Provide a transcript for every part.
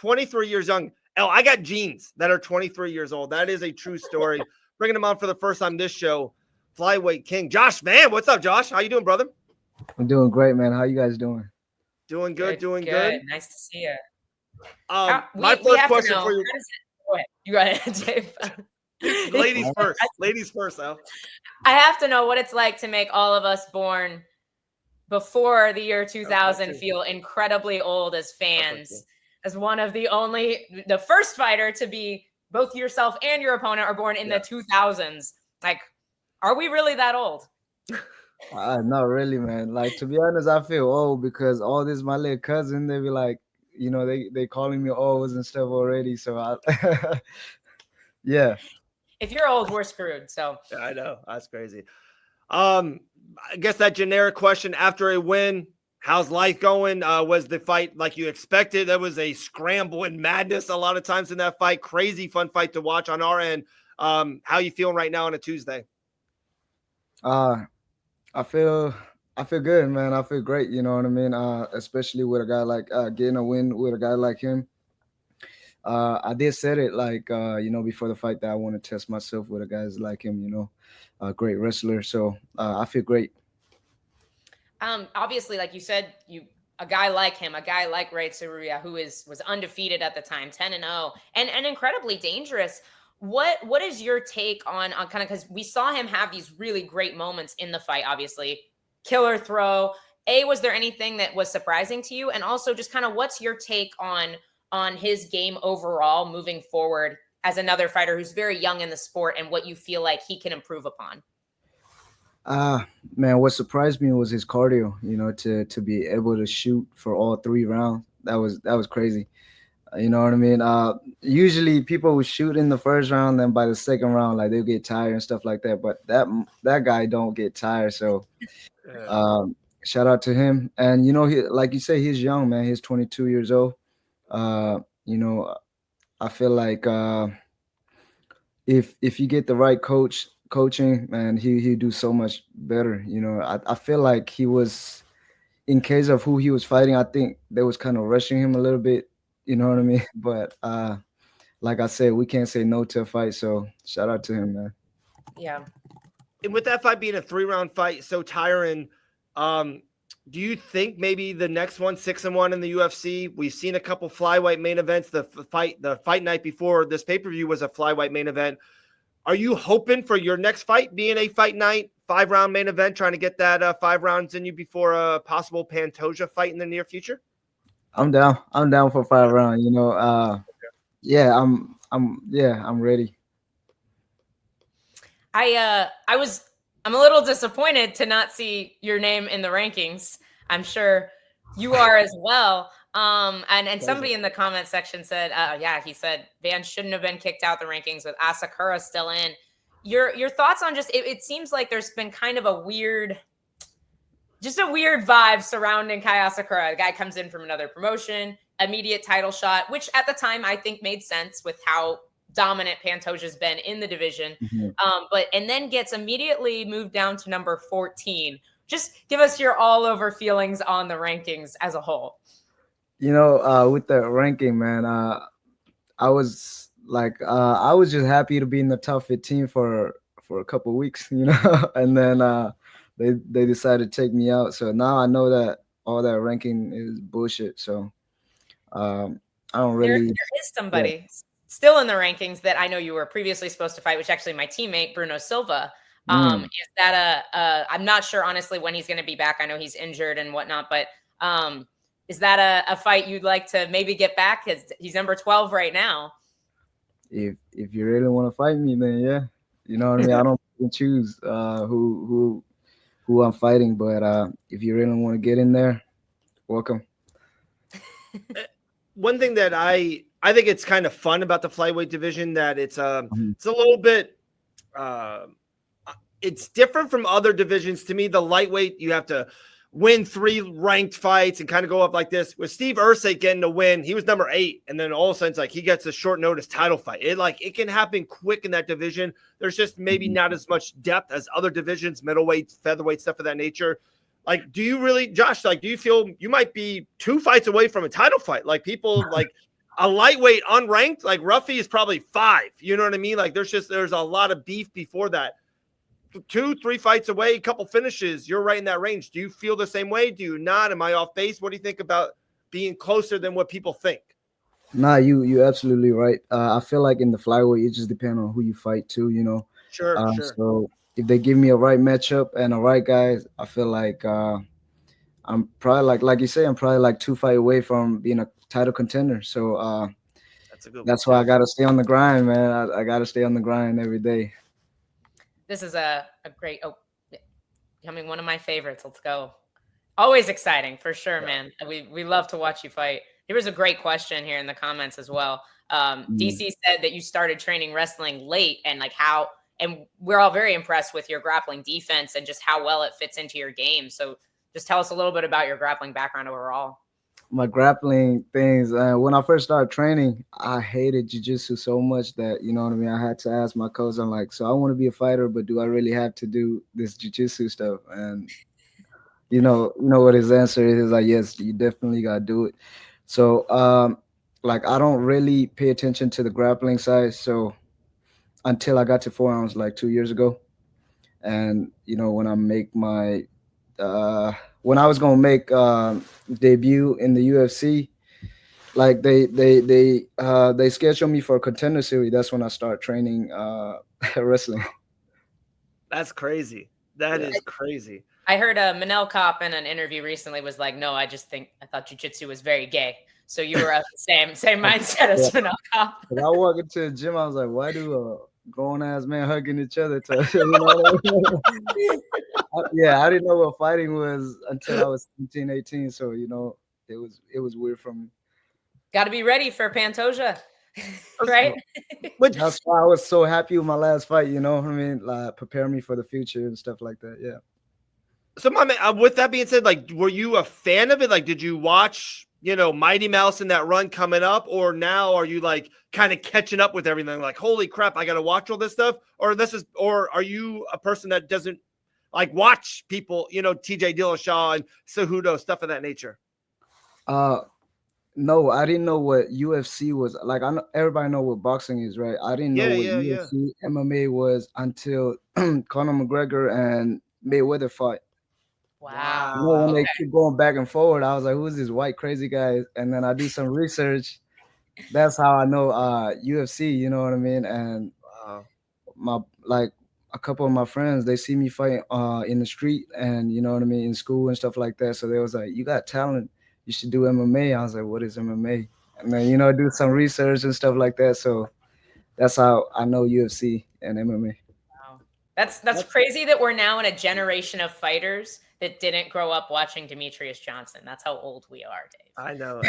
23 years young. I got genes that are 23 years old. That is a true story. Bringing him on for the first time this show, Flyweight King, Josh Van. What's up, Josh? How you doing, brother? I'm doing great, man. How you guys doing? Doing good, doing good. Nice to see you. My first question for you. Go ahead. You got it, Dave. Ladies first, Al. I have to know what it's like to make all of us born before the year 2000 feel incredibly old as fans. As one of the first fighter to be, both yourself and your opponent are born in the 2000s. Like, are we really that old? Not really, man. Like, to be honest, I feel old because all this, my little cousin, they be like, they calling me old and stuff already. So yeah. If you're old, we're screwed. So yeah, I know, that's crazy. I guess that generic question after a win, how's life going? Was the fight like you expected? There was a scramble and madness a lot of times in that fight. Crazy fun fight to watch on our end. How you feeling right now on a Tuesday? I feel good, man. I feel great. You know what I mean? Especially with a guy like getting a win with a guy like him. I did said it like before the fight that I want to test myself with a guys like him. A great wrestler. So I feel great. Obviously, like you said, a guy like him, a guy like Ray Tsuruya, who was undefeated at the time, 10-0, and incredibly dangerous. What is your take on kind of, because we saw him have these really great moments in the fight, obviously, killer throw. Was there anything that was surprising to you? And also just kind of what's your take on his game overall moving forward as another fighter who's very young in the sport and what you feel like he can improve upon? Man, what surprised me was his cardio, to be able to shoot for all 3 rounds. That was crazy. You know what I mean? Usually people would shoot in the first round, then by the second round, like they'll get tired and stuff like that. But that guy don't get tired. So shout out to him. And he, like you say, he's young, man. He's 22 years old. I feel like if you get the right coaching, man, he do so much better. I feel like he was, in case of who he was fighting, I think they was kind of rushing him a little bit. You know what I mean? But like I said, we can't say no to a fight. So shout out to him, man. Yeah. And with that fight being a 3-round fight, so tiring, do you think maybe the next one, 6-1 in the UFC? We've seen a couple flyweight main events. The fight night before this pay-per-view was a flyweight main event. Are you hoping for your next fight being a fight night, 5-round main event, trying to get that 5 rounds in you before a possible Pantoja fight in the near future? I'm down. I'm down for 5 rounds. Yeah, I'm ready. I'm a little disappointed to not see your name in the rankings. I'm sure you are as well. And somebody in the comment section said, he said Van shouldn't have been kicked out the rankings with Asakura still in. Your thoughts on just it seems like there's been kind of a weird vibe surrounding Kai Asakura. The guy comes in from another promotion, immediate title shot, which at the time I think made sense with how dominant Pantoja's been in the division. Mm-hmm. And then gets immediately moved down to number 14. Just give us your all over feelings on the rankings as a whole. With the ranking, man, I was just happy to be in the top 15 for a couple of weeks, and then they decided to take me out. So now I know that all that ranking is bullshit. So I don't really. There is somebody still in the rankings that I know you were previously supposed to fight, which actually my teammate Bruno Silva. Is that I'm not sure honestly when he's going to be back. I know he's injured and whatnot, but is that a fight you'd like to maybe get back? Because he's number 12 right now. If you really want to fight me, then yeah, you know what I mean. I don't choose who I'm fighting, but if you really want to get in there, welcome. One thing that I think it's kind of fun about the flyweight division that it's a little bit it's different from other divisions. To me, the lightweight, you have to win 3 ranked fights and kind of go up like this. With Steve Ursay getting the win, he was number 8, and then all of a sudden it's like he gets a short notice title fight. It can happen quick in that division. There's just maybe not as much depth as other divisions, middleweight, featherweight, stuff of that nature. Like, do you really, Josh, like, do you feel you might be 2 fights away from a title fight? Like, people, like, a lightweight unranked, like Ruffy is probably 5. You know what I mean? Like there's a lot of beef before that. 2-3 fights away, a couple finishes, you're right in that range. Do you feel the same way? Do you not? Am I off base? What do you think about being closer than what people think? Nah, you absolutely right. I feel like in the flyweight, it just depends on who you fight too, you know. Sure. So if they give me a right matchup and a right guy, I feel like I'm probably like you say, I'm probably like 2 fight away from being a title contender. So That's a good that's one, why I gotta stay on the grind, man. I gotta stay on the grind every day. This is a great, becoming one of my favorites. Let's go. Always exciting for sure, man. We love to watch you fight. There was a great question here in the comments as well. DC said that you started training wrestling late and like how, and we're all very impressed with your grappling defense and just how well it fits into your game. So just tell us a little bit about your grappling background overall. My grappling things. When I first started training, I hated jiu-jitsu so much that, you know what I mean, I had to ask my coach, I'm like, so I want to be a fighter, but do I really have to do this jiu-jitsu stuff? And you know what his answer is. He's like, yes, you definitely gotta do it. So like I don't really pay attention to the grappling side. So until I got to 4 ounce like 2 years ago. And you know, when I make my when I was gonna make debut in the UFC, like they scheduled me for a contender series. That's when I start training wrestling. That's crazy. That is crazy. I heard Manel Kopp in an interview recently was like, no, I thought jiu-jitsu was very gay. So you were same mindset as Manel Kopp. When I walk into the gym, I was like, why do grown ass men hugging each other? You know what I mean? Yeah, I didn't know what fighting was until I was 17, 18. So, you know, it was weird for me. Got to be ready for Pantoja, right? That's why I was so happy with my last fight, you know what I mean? Like, prepare me for the future and stuff like that, yeah. So, my man, with that being said, like, were you a fan of it? Like, did you watch, you know, Mighty Mouse in that run coming up? Or now are you, like, kind of catching up with everything? Like, holy crap, I got to watch all this stuff? Or are you a person that doesn't, like, watch people, you know, TJ Dillashaw and Cejudo, stuff of that nature? No, I didn't know what UFC was. Like, I know everybody know what boxing is, right? I didn't know what UFC MMA was until Conor McGregor and Mayweather fought. Wow. You know, when they keep going back and forward, I was like, who's this white crazy guy? And then I do some research. That's how I know UFC, you know what I mean? And like a couple of my friends, they see me fight in the street and, you know what I mean, in school and stuff like that. So they was like, you got talent. You should do MMA. I was like, what is MMA? And then, you know, do some research and stuff like that. So that's how I know UFC and MMA. Wow. That's crazy that we're now in a generation of fighters that didn't grow up watching Demetrius Johnson. That's how old we are, Dave. I know.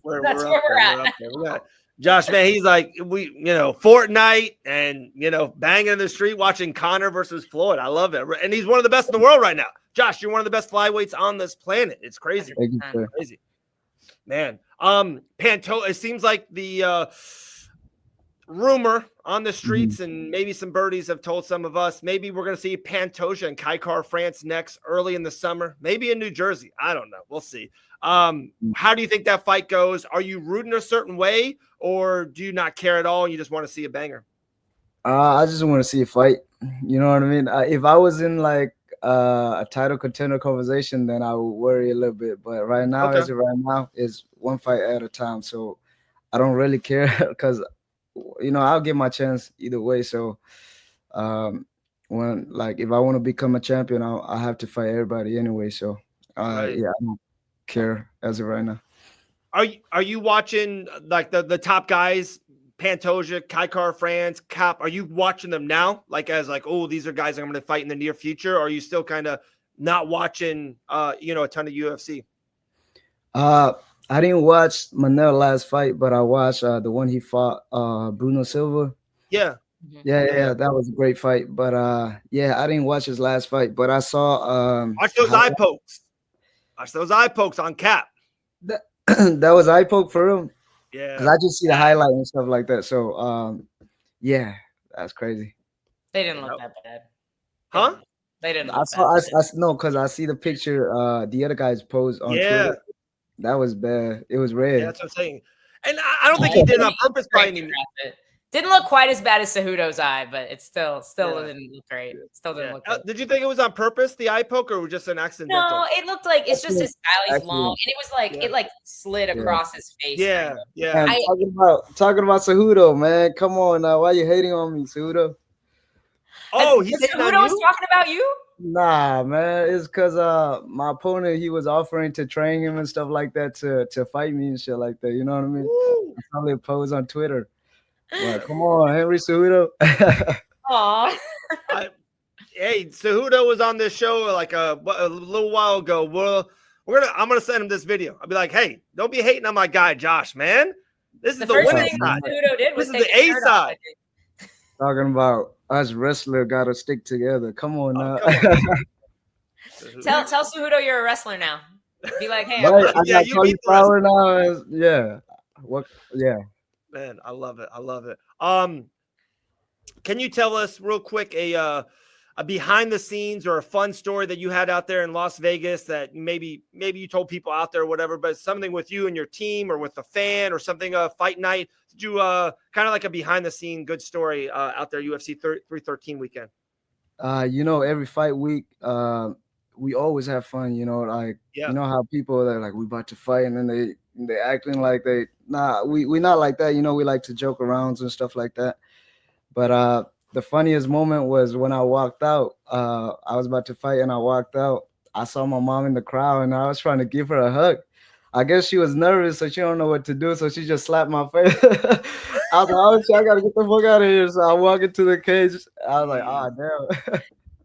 We're up there. Josh, man, he's like, you know, Fortnite and, you know, banging in the street watching Conor versus Floyd. I love it. And he's one of the best in the world right now. Josh, you're one of the best flyweights on this planet. It's crazy. Thank you, sir. Crazy. Man. It seems like the rumor on the streets and maybe some birdies have told some of us, maybe we're going to see Pantoja and Kaikar France next early in the summer, maybe in New Jersey. I don't know. We'll see. How do you think that fight goes? Are you rooting a certain way or do you not care at all and you just want to see a banger? I just want to see a fight. You know what I mean? If I was in like a title contender conversation, then I would worry a little bit. But right now, as of right now, is one fight at a time. So I don't really care because, you know, I'll get my chance either way. So when like if I want to become a champion, I have to fight everybody anyway. So yeah, I don't care as of right now. Are you watching like the top guys? Pantoja, Kaikar France, Cap, are you watching them now? Like as like, oh, these are guys I'm going to fight in the near future? Or are you still kind of not watching, you know, a ton of UFC? I didn't watch Manel last fight, but I watched the one he fought, Bruno Silva. Yeah. Yeah, that was a great fight. But yeah, I didn't watch his last fight, but I saw watch those eye pokes. Watch those eye pokes on Cap. That was eye poke for him. Yeah, because I just see the highlight and stuff like that. So, yeah, that's crazy. They didn't look that bad, huh? They didn't. No, because I see the picture. The other guys posed on Twitter. That was bad. It was red. Yeah, that's what I'm saying. And I don't think he did it on purpose by any means. Didn't look quite as bad as Cejudo's eye, but it still Yeah. didn't look great. Still didn't look good. Did you think it was on purpose, the eye poke, or was just an accidental? No, it looked like it's just his style. He's long, and it was like it like slid across his face. Yeah, kind of. yeah. Man, talking about Cejudo, man. Come on now. Why you hating on me, Cejudo? Oh, he's hating on Cejudo's you? talking about you? Nah, man. It's because my opponent, he was offering to train him and stuff like that to fight me and shit like that. You know what I mean? Woo. I probably post on Twitter. Well, come on, Henry Cejudo. Aw. Hey, Cejudo was on this show like a little while ago. Well, I'm gonna send him this video. I'll be like, hey, don't be hating on my guy Josh, man. This is the first winning thing side. Cejudo did was This is take the his A shirt off, side. Talking about us wrestler gotta stick together. Come on now. Come on. Tell Cejudo you're a wrestler now. Be like, hey, Right, I Yeah, got you beat the cauliflower now. Yeah. What? Yeah. Man, I love it. I love it. Can you tell us real quick a behind the scenes or a fun story that you had out there in Las Vegas that maybe you told people out there or whatever, but something with you and your team or with a fan or something, fight night? Did you kind of like a behind the scene good story out there UFC 313 weekend? Every fight week, we always have fun, you know how people are like, we about to fight, and then they acting like we not like that, we like to joke around and stuff like that. But the funniest moment was when I walked out. I was about to fight and I walked out. I saw my mom in the crowd and I was trying to give her a hug. I guess she was nervous, so she don't know what to do, so she just slapped my face. I was like, oh shit, I gotta get the fuck out of here. So I walk into the cage. I was like, oh damn.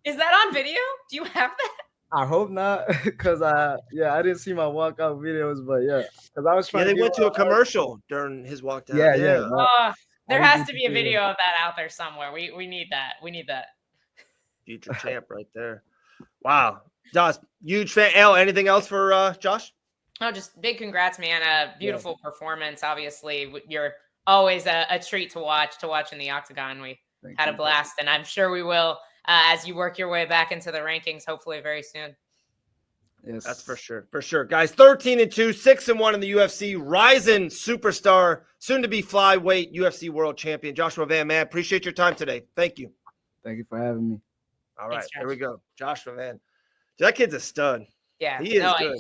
is that on video? Do you have that? I hope not, because I didn't see my walkout videos, but yeah, because I was trying. Yeah, they went to a commercial during his walk down. Yeah. There has to be a video of that out there somewhere. We need that. We need that. Future champ right there. Wow. Josh, huge fan. Al, anything else for Josh? Oh, just big congrats, man. A beautiful performance. Obviously, you're always a treat to watch in the octagon. We had a blast, and I'm sure we will as you work your way back into the rankings, hopefully very soon. Yes, that's for sure. For sure. Guys, 13-2, 6-1 in the UFC, rising superstar, soon to be flyweight UFC world champion, Joshua Van Man. Appreciate your time today. Thank you. Thank you for having me. All right, here we go. Joshua Van. That kid's a stud. Yeah. He is good.